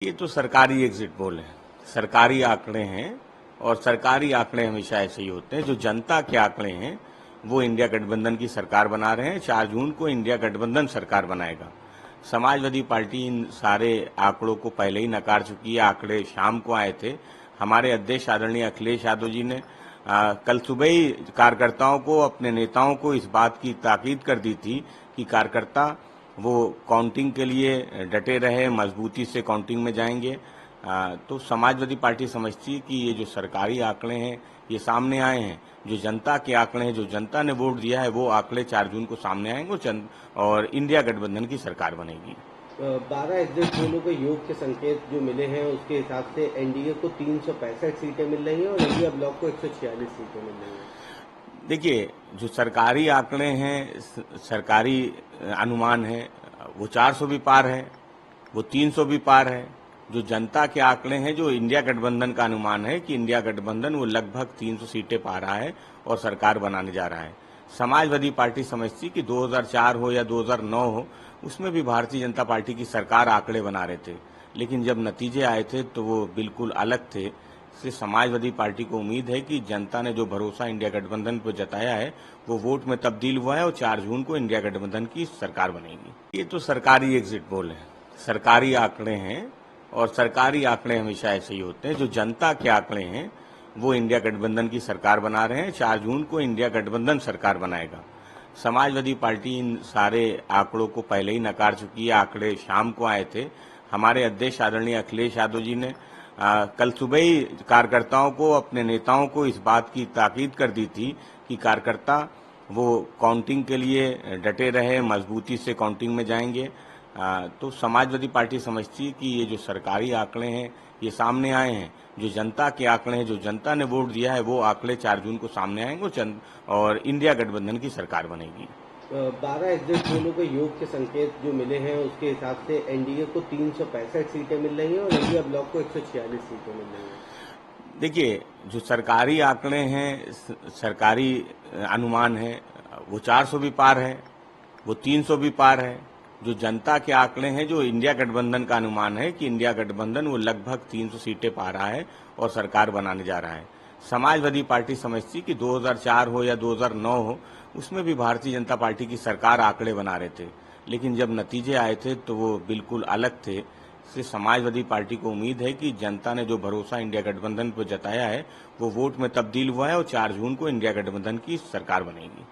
ये तो सरकारी एग्जिट पोल है, सरकारी आंकड़े हैं और सरकारी आंकड़े हमेशा ऐसे ही होते हैं। जो जनता के आंकड़े हैं वो इंडिया गठबंधन की सरकार बना रहे हैं। 4 जून को इंडिया गठबंधन सरकार बनाएगा। समाजवादी पार्टी इन सारे आंकड़ों को पहले ही नकार चुकी है। आंकड़े शाम को आए थे। हमारे अध्यक्ष आदरणीय अखिलेश यादव जी ने कल सुबह ही कार्यकर्ताओं को, अपने नेताओं को इस बात की ताकीद कर दी थी कि कार्यकर्ता वो काउंटिंग के लिए डटे रहे, मजबूती से काउंटिंग में जाएंगे। तो समाजवादी पार्टी समझती है कि ये जो सरकारी आंकड़े हैं ये सामने आए हैं, जो जनता के आंकड़े हैं, जो जनता ने वोट दिया है वो आंकड़े 4 जून को सामने आएंगे और इंडिया गठबंधन की सरकार बनेगी। 12 एग्जिट पोलों के योग के संकेत जो मिले हैं उसके हिसाब से एनडीए को 365 सीटें मिल रही हैं और इंडिया ब्लॉक को 146 सीटें मिल रही हैं। देखिए, जो सरकारी आंकड़े हैं, सरकारी अनुमान है, वो 400 भी पार है, वो 300 भी पार है। जो जनता के आंकड़े हैं, जो इंडिया गठबंधन का अनुमान है कि इंडिया गठबंधन वो लगभग 300 सीटें पा रहा है और सरकार बनाने जा रहा है। समाजवादी पार्टी समझती कि 2004 हो या 2009 हो, उसमें भी भारतीय जनता पार्टी की सरकार आंकड़े बना रहे थे, लेकिन जब नतीजे आए थे तो वो बिल्कुल अलग थे। इससे समाजवादी पार्टी को उम्मीद है कि जनता ने जो भरोसा इंडिया गठबंधन पर जताया है वो वोट में तब्दील हुआ है और 4 जून को इंडिया गठबंधन की सरकार बनेगी। ये तो सरकारी एग्जिट पोल है, सरकारी आंकड़े हैं और सरकारी आंकड़े हमेशा ऐसे ही होते हैं। जो जनता के आंकड़े हैं वो इंडिया गठबंधन की सरकार बना रहे हैं। 4 जून को इंडिया गठबंधन सरकार बनाएगा। समाजवादी पार्टी इन सारे आंकड़ों को पहले ही नकार चुकी है। आंकड़े शाम को आए थे। हमारे अध्यक्ष आदरणीय अखिलेश यादव जी ने कल सुबह ही कार्यकर्ताओं को, अपने नेताओं को इस बात की ताकीद कर दी थी कि कार्यकर्ता वो काउंटिंग के लिए डटे रहे, मजबूती से काउंटिंग में जाएंगे। तो समाजवादी पार्टी समझती है कि ये जो सरकारी आंकड़े हैं ये सामने आए हैं, जो जनता के आंकड़े हैं, जो जनता ने वोट दिया है वो आंकड़े 4 जून को सामने आएंगे और इंडिया गठबंधन की सरकार बनेगी। 12 एग्जिट पोलों के योग के संकेत जो मिले हैं उसके हिसाब से एनडीए को 365 सीटें मिल रही हैं और इंडिया ब्लॉक को 146 सीटें मिल रही हैं। देखिए, जो सरकारी आंकड़े हैं, सरकारी अनुमान है, वो 400 भी पार है, वो 300 भी पार है। जो जनता के आंकड़े हैं, जो इंडिया गठबंधन का अनुमान है कि इंडिया गठबंधन वो लगभग 300 सीटें पा रहा है और सरकार बनाने जा रहा है। समाजवादी पार्टी समझती कि 2004 हो या 2009 हो, उसमें भी भारतीय जनता पार्टी की सरकार आंकड़े बना रहे थे, लेकिन जब नतीजे आए थे तो वो बिल्कुल अलग थे। इससे समाजवादी पार्टी को उम्मीद है कि जनता ने जो भरोसा इंडिया गठबंधन पर जताया है वो वोट में तब्दील हुआ है और 4 जून को इंडिया गठबंधन की सरकार बनेगी।